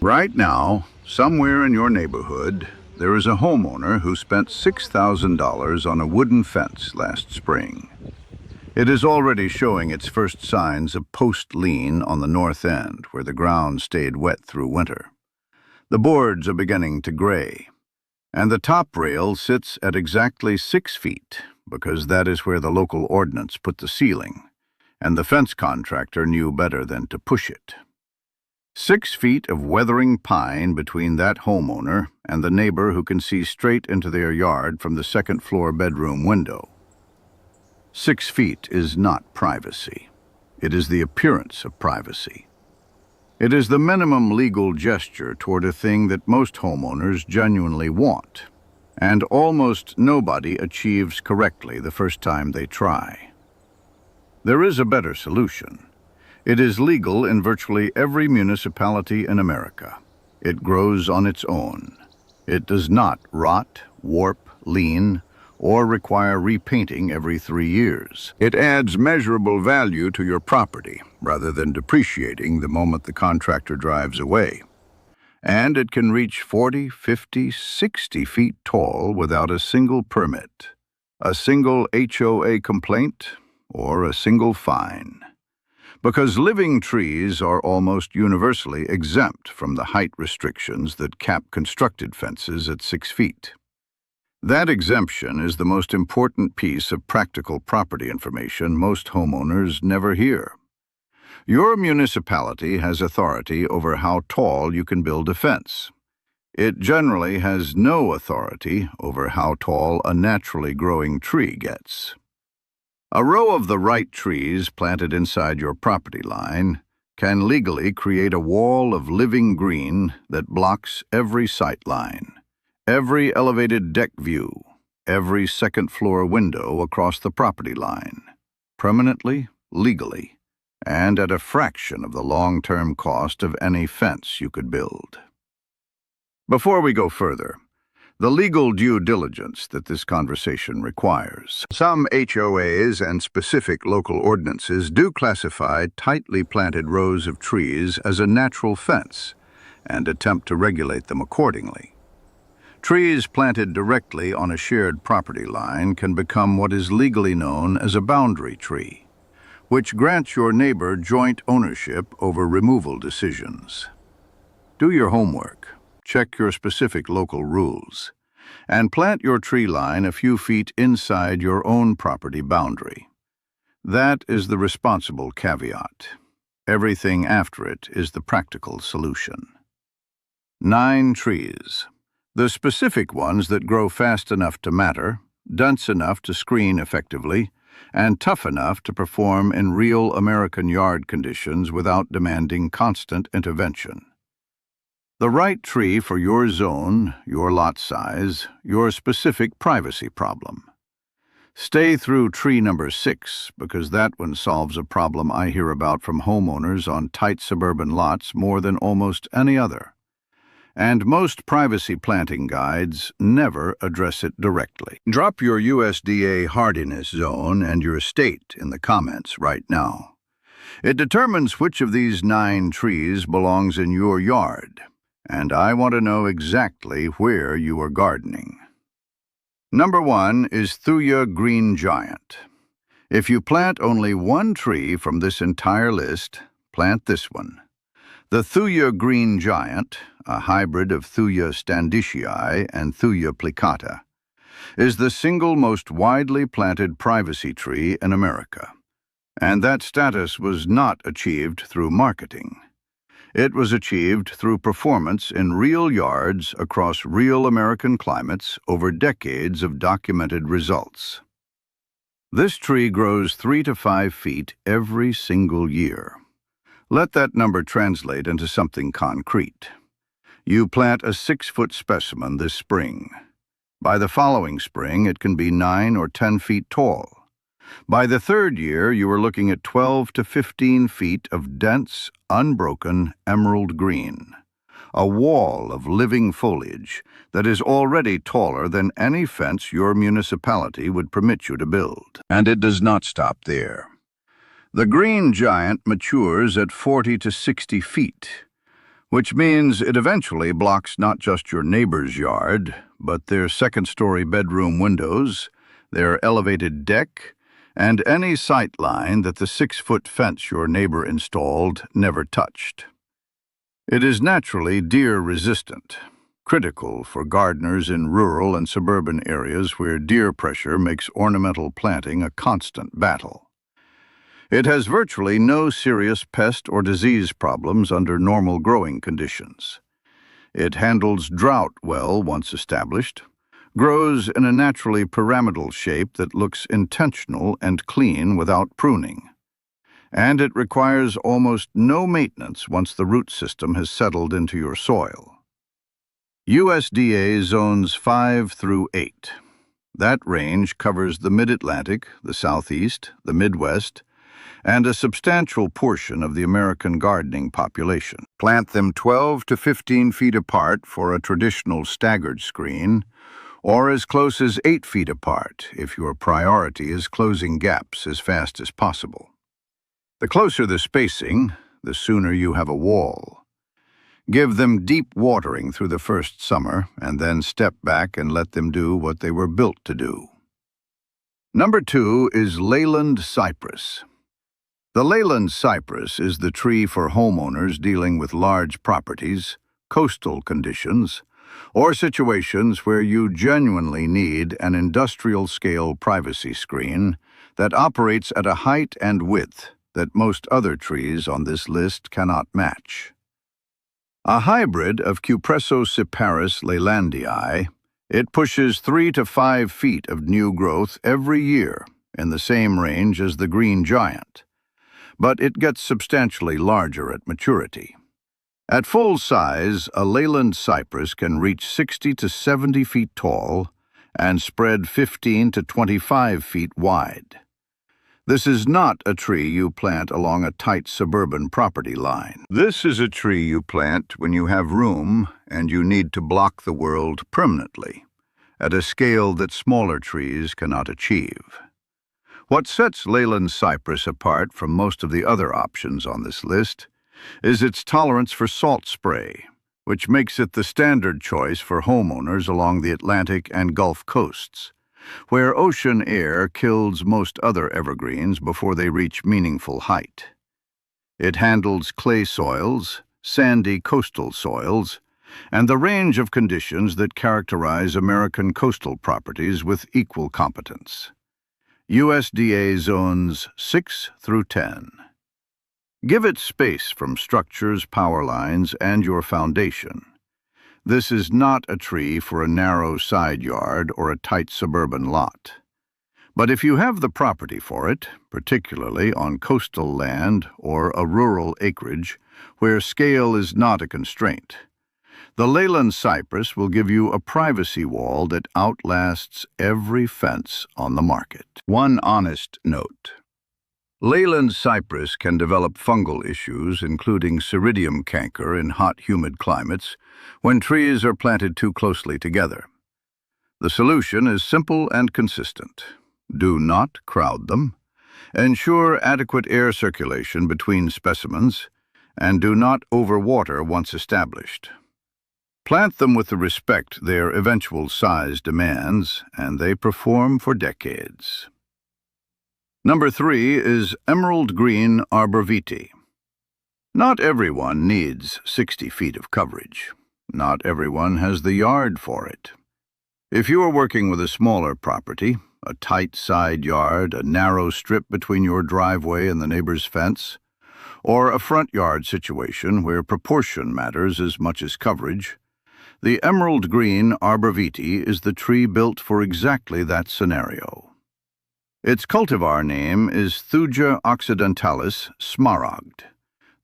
Right now, somewhere in your neighborhood, there is a homeowner who spent $6,000 on a wooden fence last spring. It is already showing its first signs of post-lean on the north end, where the ground stayed wet through winter. The boards are beginning to gray, and the top rail sits at exactly 6 feet, because that is where the local ordinance put the ceiling, and the fence contractor knew better than to push it. 6 feet of weathering pine between that homeowner and the neighbor who can see straight into their yard from the second-floor bedroom window. 6 feet is not privacy. It is the appearance of privacy. It is the minimum legal gesture toward a thing that most homeowners genuinely want, and almost nobody achieves correctly the first time they try. There is a better solution. It is legal in virtually every municipality in America. It grows on its own. It does not rot, warp, lean, or require repainting every 3 years. It adds measurable value to your property, rather than depreciating the moment the contractor drives away. And it can reach 40, 50, 60 feet tall without a single permit, a single HOA complaint, or a single fine. Because living trees are almost universally exempt from the height restrictions that cap constructed fences at 6 feet. That exemption is the most important piece of practical property information most homeowners never hear. Your municipality has authority over how tall you can build a fence. It generally has no authority over how tall a naturally growing tree gets. A row of the right trees planted inside your property line can legally create a wall of living green that blocks every sight line, every elevated deck view, every second-floor window across the property line, permanently, legally, and at a fraction of the long-term cost of any fence you could build. Before we go further, the legal due diligence that this conversation requires. Some HOAs and specific local ordinances do classify tightly planted rows of trees as a natural fence and attempt to regulate them accordingly. Trees planted directly on a shared property line can become what is legally known as a boundary tree, which grants your neighbor joint ownership over removal decisions. Do your homework. Check your specific local rules, and plant your tree line a few feet inside your own property boundary. That is the responsible caveat. Everything after it is the practical solution. 9 trees. The specific ones that grow fast enough to matter, dense enough to screen effectively, and tough enough to perform in real American yard conditions without demanding constant intervention. The right tree for your zone, your lot size, your specific privacy problem. Stay through tree number 6, because that one solves a problem I hear about from homeowners on tight suburban lots more than almost any other. And most privacy planting guides never address it directly. Drop your USDA hardiness zone and your state in the comments right now. It determines which of these 9 trees belongs in your yard, and I want to know exactly where you are gardening. Number 1 is Thuya Green Giant. If you plant only 1 tree from this entire list, plant this one. The Thuya Green Giant, a hybrid of Thuya standishii and Thuya plicata, is the single most widely planted privacy tree in America, and that status was not achieved through marketing. It was achieved through performance in real yards across real American climates over decades of documented results. This tree grows 3 to 5 feet every single year. Let that number translate into something concrete. You plant a 6-foot specimen this spring. By the following spring, it can be 9 or 10 feet tall. By the 3rd year, you are looking at 12 to 15 feet of dense, unbroken emerald green, a wall of living foliage that is already taller than any fence your municipality would permit you to build. And it does not stop there. The green giant matures at 40 to 60 feet, which means it eventually blocks not just your neighbor's yard, but their second-story bedroom windows, their elevated deck, and any sight line that the 6-foot fence your neighbor installed never touched. It is naturally deer-resistant, critical for gardeners in rural and suburban areas where deer pressure makes ornamental planting a constant battle. It has virtually no serious pest or disease problems under normal growing conditions. It handles drought well once established, grows in a naturally pyramidal shape that looks intentional and clean without pruning. And it requires almost no maintenance once the root system has settled into your soil. USDA Zones 5 through 8. That range covers the Mid-Atlantic, the Southeast, the Midwest, and a substantial portion of the American gardening population. Plant them 12 to 15 feet apart for a traditional staggered screen, or as close as 8 feet apart if your priority is closing gaps as fast as possible. The closer the spacing, the sooner you have a wall. Give them deep watering through the first summer, and then step back and let them do what they were built to do. Number 2 is Leyland cypress. The Leyland cypress is the tree for homeowners dealing with large properties, coastal conditions, or situations where you genuinely need an industrial-scale privacy screen that operates at a height and width that most other trees on this list cannot match. A hybrid of Cupressocyparis leylandii, it pushes 3 to 5 feet of new growth every year in the same range as the green giant, but it gets substantially larger at maturity. At full size, a Leyland cypress can reach 60 to 70 feet tall and spread 15 to 25 feet wide. This is not a tree you plant along a tight suburban property line. This is a tree you plant when you have room and you need to block the world permanently, at a scale that smaller trees cannot achieve. What sets Leyland cypress apart from most of the other options on this list is its tolerance for salt spray, which makes it the standard choice for homeowners along the Atlantic and Gulf coasts, where ocean air kills most other evergreens before they reach meaningful height. It handles clay soils, sandy coastal soils, and the range of conditions that characterize American coastal properties with equal competence. USDA Zones 6 through 10. Give it space from structures, power lines, and your foundation. This is not a tree for a narrow side yard or a tight suburban lot. But if you have the property for it, particularly on coastal land or a rural acreage where scale is not a constraint, the Leyland cypress will give you a privacy wall that outlasts every fence on the market. One honest note. Leyland cypress can develop fungal issues, including ceridium canker in hot, humid climates, when trees are planted too closely together. The solution is simple and consistent. Do not crowd them. Ensure adequate air circulation between specimens, and do not overwater once established. Plant them with the respect their eventual size demands, and they perform for decades. Number 3 is Emerald Green Arborvitae. Not everyone needs 60 feet of coverage. Not everyone has the yard for it. If you are working with a smaller property, a tight side yard, a narrow strip between your driveway and the neighbor's fence, or a front yard situation where proportion matters as much as coverage, the Emerald Green Arborvitae is the tree built for exactly that scenario. Its cultivar name is Thuja occidentalis smaragd,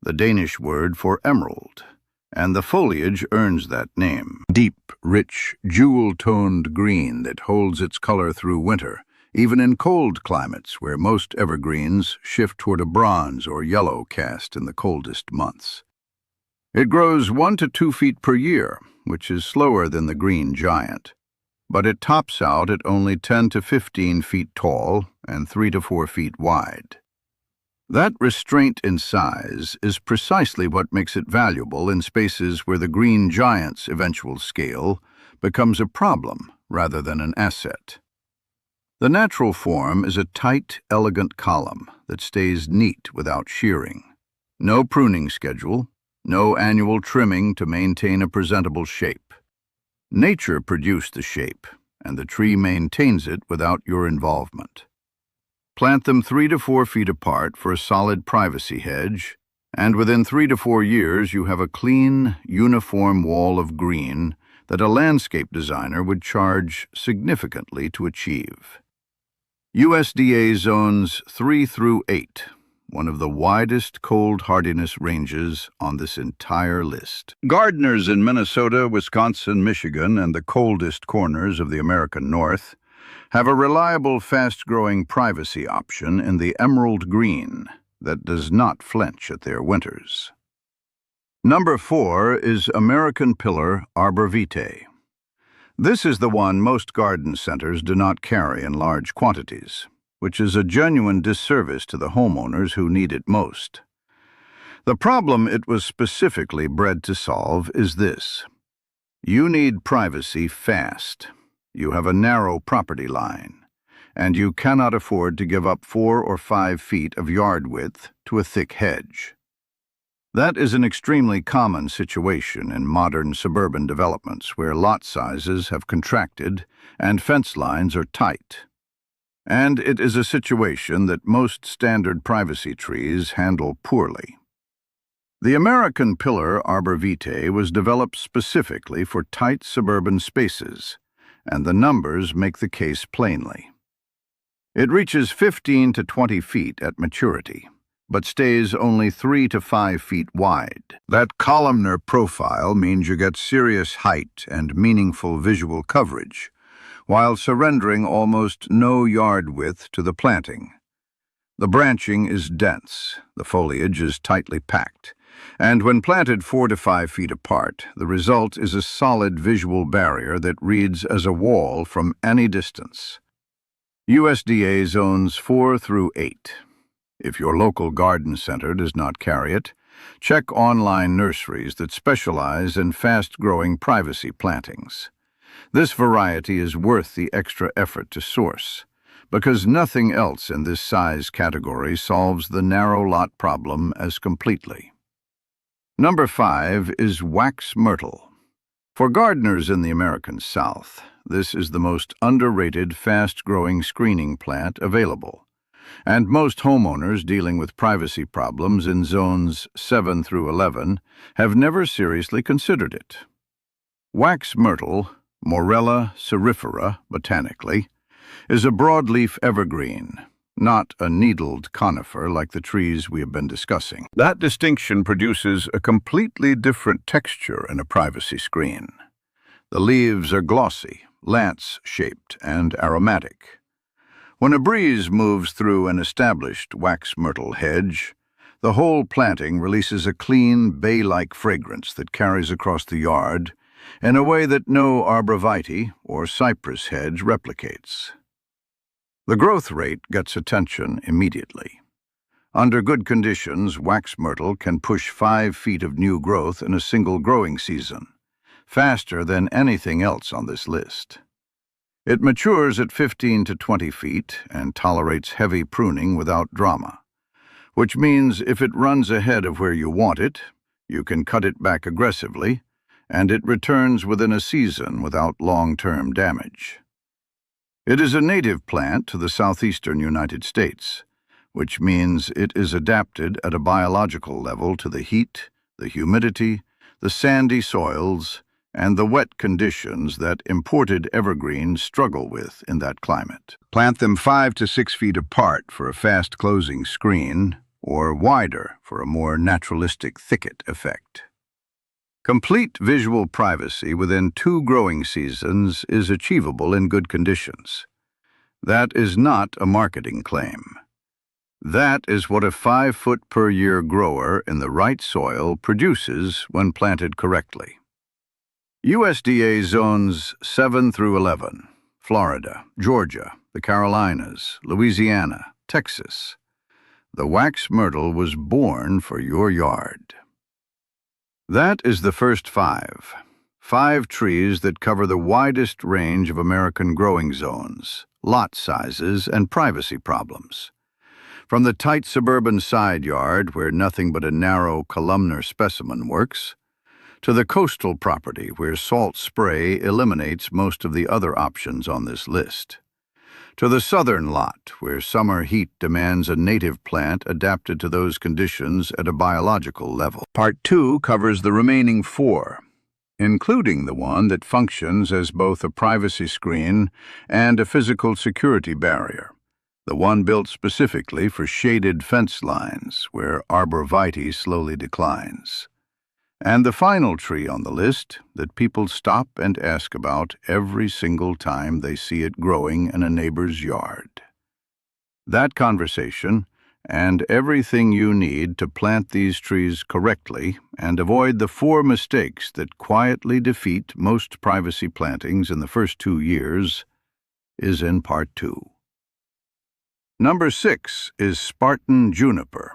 the Danish word for emerald, and the foliage earns that name. Deep, rich, jewel-toned green that holds its color through winter, even in cold climates where most evergreens shift toward a bronze or yellow cast in the coldest months. It grows 1 to 2 feet per year, which is slower than the green giant, but it tops out at only 10 to 15 feet tall and 3 to 4 feet wide. That restraint in size is precisely what makes it valuable in spaces where the green giant's eventual scale becomes a problem rather than an asset. The natural form is a tight, elegant column that stays neat without shearing. No pruning schedule, no annual trimming to maintain a presentable shape. Nature produced the shape, and the tree maintains it without your involvement. Plant them 3 to 4 feet apart for a solid privacy hedge, and within 3 to 4 years you have a clean, uniform wall of green that a landscape designer would charge significantly to achieve. USDA Zones 3 through 8, one of the widest cold hardiness ranges on this entire list. Gardeners in Minnesota, Wisconsin, Michigan, and the coldest corners of the American North have a reliable, fast-growing privacy option in the emerald green that does not flinch at their winters. Number 4 is American Pillar Arbor Vitae. This is the one most garden centers do not carry in large quantities, which is a genuine disservice to the homeowners who need it most. The problem it was specifically bred to solve is this: you need privacy fast. You have a narrow property line, and you cannot afford to give up 4 or 5 feet of yard width to a thick hedge. That is an extremely common situation in modern suburban developments where lot sizes have contracted and fence lines are tight. And it is a situation that most standard privacy trees handle poorly. The American Pillar Arbor Vitae was developed specifically for tight suburban spaces, and the numbers make the case plainly. It reaches 15 to 20 feet at maturity, but stays only 3 to 5 feet wide. That columnar profile means you get serious height and meaningful visual coverage, while surrendering almost no yard width to the planting. The branching is dense, the foliage is tightly packed, and when planted 4 to 5 feet apart, the result is a solid visual barrier that reads as a wall from any distance. USDA Zones 4 through 8. If your local garden center does not carry it, check online nurseries that specialize in fast-growing privacy plantings. This variety is worth the extra effort to source, because nothing else in this size category solves the narrow lot problem as completely. Number 5 is wax myrtle. For gardeners in the American South, this is the most underrated fast-growing screening plant available, and most homeowners dealing with privacy problems in zones 7 through 11 have never seriously considered it. Wax myrtle, Morella cerifera botanically, is a broadleaf evergreen, not a needled conifer like the trees we have been discussing. That distinction produces a completely different texture in a privacy screen. The leaves are glossy, lance-shaped, and aromatic. When a breeze moves through an established wax myrtle hedge, the whole planting releases a clean, bay-like fragrance that carries across the yard in a way that no arborvitae or cypress hedge replicates. The growth rate gets attention immediately. Under good conditions, wax myrtle can push 5 feet of new growth in a single growing season, faster than anything else on this list. It matures at 15 to 20 feet and tolerates heavy pruning without drama, which means if it runs ahead of where you want it, you can cut it back aggressively, and it returns within a season without long-term damage. It is a native plant to the southeastern United States, which means it is adapted at a biological level to the heat, the humidity, the sandy soils, and the wet conditions that imported evergreens struggle with in that climate. Plant them 5 to 6 feet apart for a fast-closing screen, or wider for a more naturalistic thicket effect. Complete visual privacy within 2 growing seasons is achievable in good conditions. That is not a marketing claim. That is what a 5-foot-per-year grower in the right soil produces when planted correctly. USDA Zones 7 through 11, Florida, Georgia, the Carolinas, Louisiana, Texas. The wax myrtle was born for your yard. That is the first five. 5 trees that cover the widest range of American growing zones, lot sizes, and privacy problems. From the tight suburban side yard where nothing but a narrow columnar specimen works, to the coastal property where salt spray eliminates most of the other options on this list, to the southern lot where summer heat demands a native plant adapted to those conditions at a biological level. Part 2 covers the remaining 4, including the one that functions as both a privacy screen and a physical security barrier, the one built specifically for shaded fence lines where arborvitae slowly declines. And the final tree on the list that people stop and ask about every single time they see it growing in a neighbor's yard. That conversation, and everything you need to plant these trees correctly and avoid the 4 mistakes that quietly defeat most privacy plantings in the first 2 years, is in Part 2. Number 6 is Spartan juniper.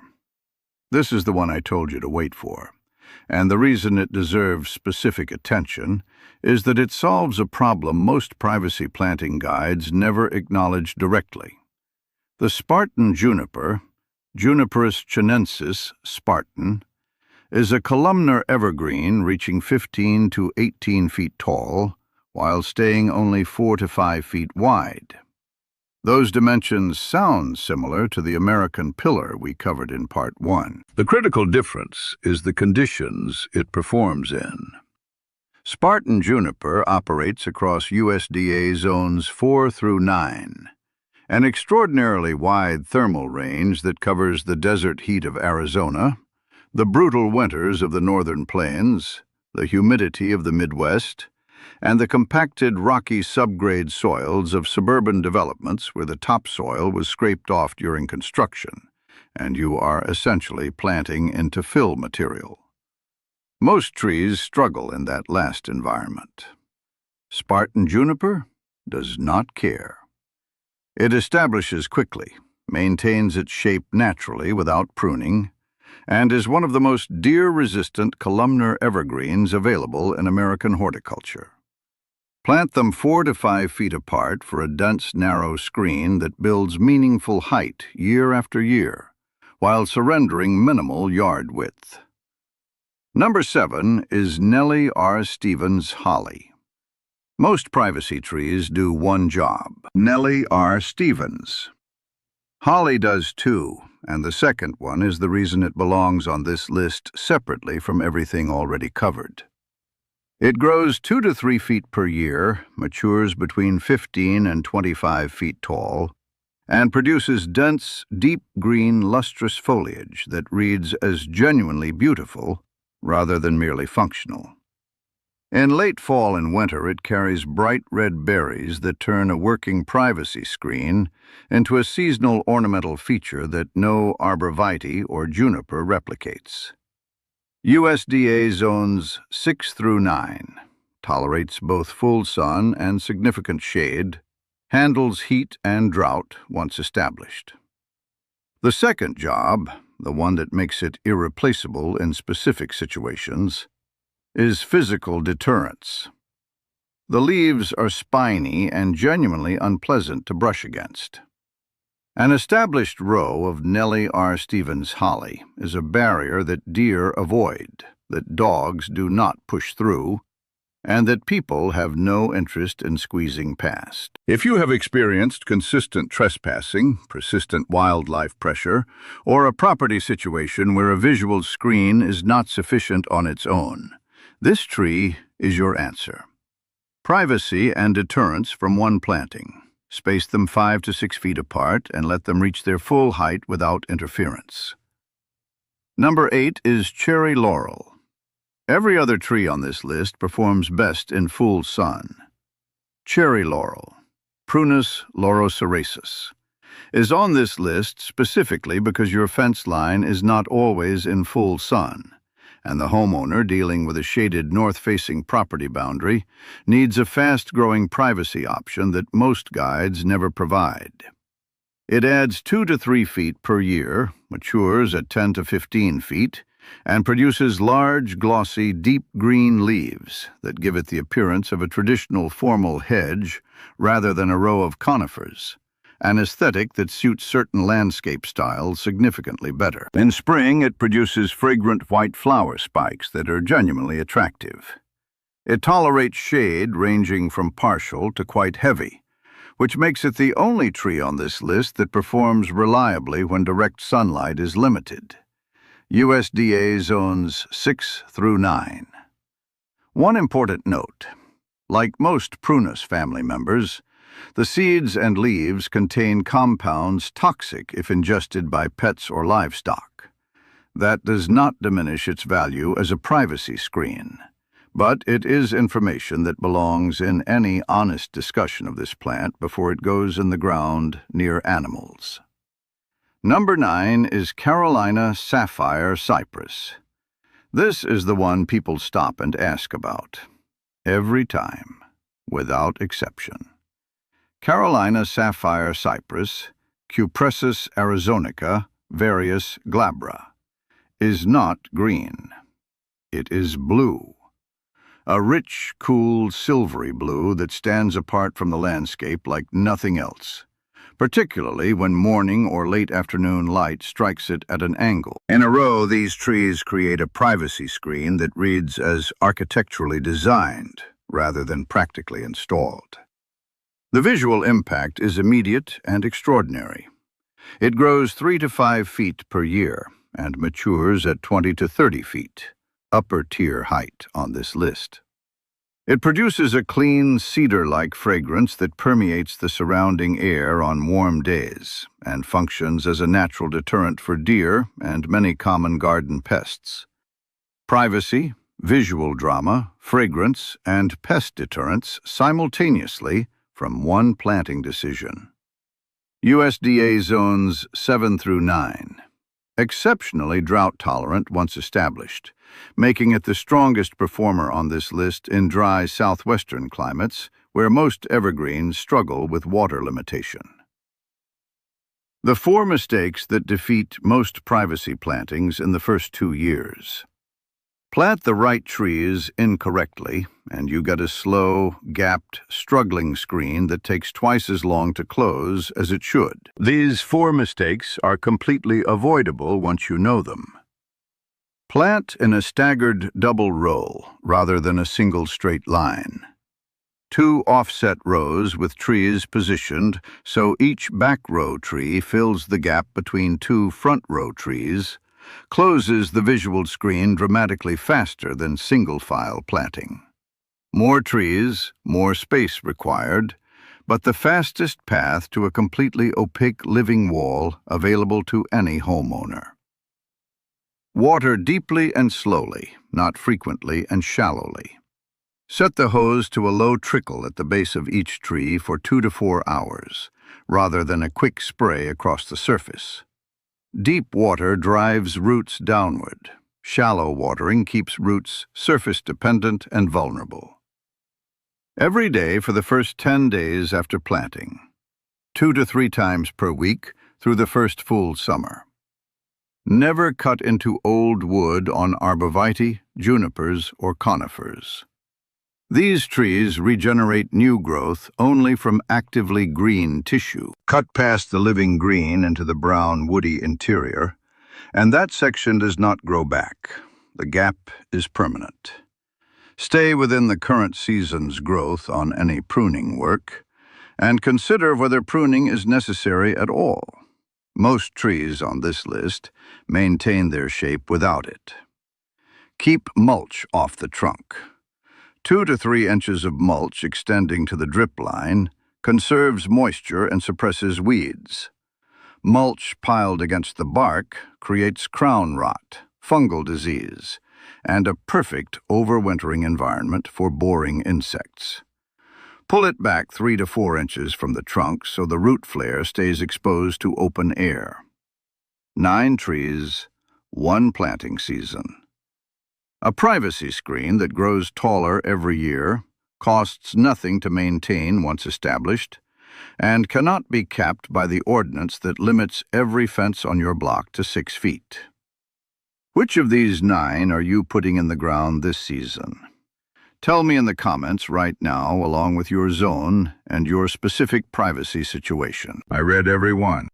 This is the one I told you to wait for. And the reason it deserves specific attention is that it solves a problem most privacy planting guides never acknowledge directly. The Spartan juniper, Juniperus chinensis Spartan, is a columnar evergreen reaching 15 to 18 feet tall while staying only 4 to 5 feet wide. Those dimensions sound similar to the American pillar we covered in Part 1. The critical difference is the conditions it performs in. Spartan juniper operates across USDA zones 4 through 9, an extraordinarily wide thermal range that covers the desert heat of Arizona, the brutal winters of the northern plains, the humidity of the Midwest, and the compacted rocky subgrade soils of suburban developments where the topsoil was scraped off during construction, and you are essentially planting into fill material. Most trees struggle in that last environment. Spartan juniper does not care. It establishes quickly, maintains its shape naturally without pruning, and is one of the most deer-resistant columnar evergreens available in American horticulture. Plant them 4 to 5 feet apart for a dense, narrow screen that builds meaningful height year after year, while surrendering minimal yard width. Number 7 is Nellie R. Stevens holly. Most privacy trees do one job: Nellie R. Stevens. Holly does too, and the second one is the reason it belongs on this list separately from everything already covered. It grows 2 to 3 feet per year, matures between 15 and 25 feet tall, and produces dense, deep green, lustrous foliage that reads as genuinely beautiful rather than merely functional. In late fall and winter, it carries bright red berries that turn a working privacy screen into a seasonal ornamental feature that no arborvitae or juniper replicates. USDA zones 6 through 9, tolerates both full sun and significant shade, handles heat and drought once established. The second job, the one that makes it irreplaceable in specific situations, is physical deterrence. The leaves are spiny and genuinely unpleasant to brush against. An established row of Nellie R. Stevens holly is a barrier that deer avoid, that dogs do not push through, and that people have no interest in squeezing past. If you have experienced consistent trespassing, persistent wildlife pressure, or a property situation where a visual screen is not sufficient on its own, this tree is your answer. Privacy and deterrence from one planting. Space them 5 to 6 feet apart and let them reach their full height without interference. Number 8 is cherry laurel. Every other tree on this list performs best in full sun. Cherry laurel, Prunus laurocerasus, is on this list specifically because your fence line is not always in full sun, and the homeowner dealing with a shaded north-facing property boundary needs a fast-growing privacy option that most guides never provide. It adds 2 to 3 feet per year, matures at 10 to 15 feet, and produces large, glossy, deep green leaves that give it the appearance of a traditional formal hedge rather than a row of conifers, an aesthetic that suits certain landscape styles significantly better. In spring, it produces fragrant white flower spikes that are genuinely attractive. It tolerates shade ranging from partial to quite heavy, which makes it the only tree on this list that performs reliably when direct sunlight is limited. USDA Zones 6 through 9. One important note: like most Prunus family members, the seeds and leaves contain compounds toxic if ingested by pets or livestock. That does not diminish its value as a privacy screen, but it is information that belongs in any honest discussion of this plant before it goes in the ground near animals. Number 9 is Carolina Sapphire Cypress. This is the one people stop and ask about. Every time, without exception. Carolina Sapphire Cypress, Cupressus arizonica, varius glabra, is not green. It is blue. A rich, cool, silvery blue that stands apart from the landscape like nothing else, particularly when morning or late afternoon light strikes it at an angle. In a row, these trees create a privacy screen that reads as architecturally designed rather than practically installed. The visual impact is immediate and extraordinary. It grows 3 to 5 feet per year and matures at 20 to 30 feet, upper-tier height on this list. It produces a clean, cedar-like fragrance that permeates the surrounding air on warm days and functions as a natural deterrent for deer and many common garden pests. Privacy, visual drama, fragrance, and pest deterrents simultaneously from one planting decision. USDA Zones 7 through 9. Exceptionally drought-tolerant once established, making it the strongest performer on this list in dry southwestern climates where most evergreens struggle with water limitation. The 4 mistakes that defeat most privacy plantings in the first 2 years. Plant the right trees incorrectly, and you get a slow, gapped, struggling screen that takes twice as long to close as it should. These 4 mistakes are completely avoidable once you know them. Plant in a staggered double row rather than a single straight line. 2 offset rows with trees positioned so each back row tree fills the gap between 2 front row trees, closes the visual screen dramatically faster than single-file planting. More trees, more space required, but the fastest path to a completely opaque living wall available to any homeowner. Water deeply and slowly, not frequently and shallowly. Set the hose to a low trickle at the base of each tree for 2 to 4 hours, rather than a quick spray across the surface. Deep water drives roots downward. Shallow watering keeps roots surface-dependent and vulnerable. Every day for the first 10 days after planting. 2 to 3 times per week through the first full summer. Never cut into old wood on arborvitae, junipers, or conifers. These trees regenerate new growth only from actively green tissue. Cut past the living green into the brown, woody interior, and that section does not grow back. The gap is permanent. Stay within the current season's growth on any pruning work, and consider whether pruning is necessary at all. Most trees on this list maintain their shape without it. Keep mulch off the trunk. 2 to 3 inches of mulch extending to the drip line conserves moisture and suppresses weeds. Mulch piled against the bark creates crown rot, fungal disease, and a perfect overwintering environment for boring insects. Pull it back 3 to 4 inches from the trunk so the root flare stays exposed to open air. 9 trees, 1 planting season. A privacy screen that grows taller every year, costs nothing to maintain once established, and cannot be capped by the ordinance that limits every fence on your block to 6 feet. Which of these 9 are you putting in the ground this season? Tell me in the comments right now, along with your zone and your specific privacy situation. I read every one.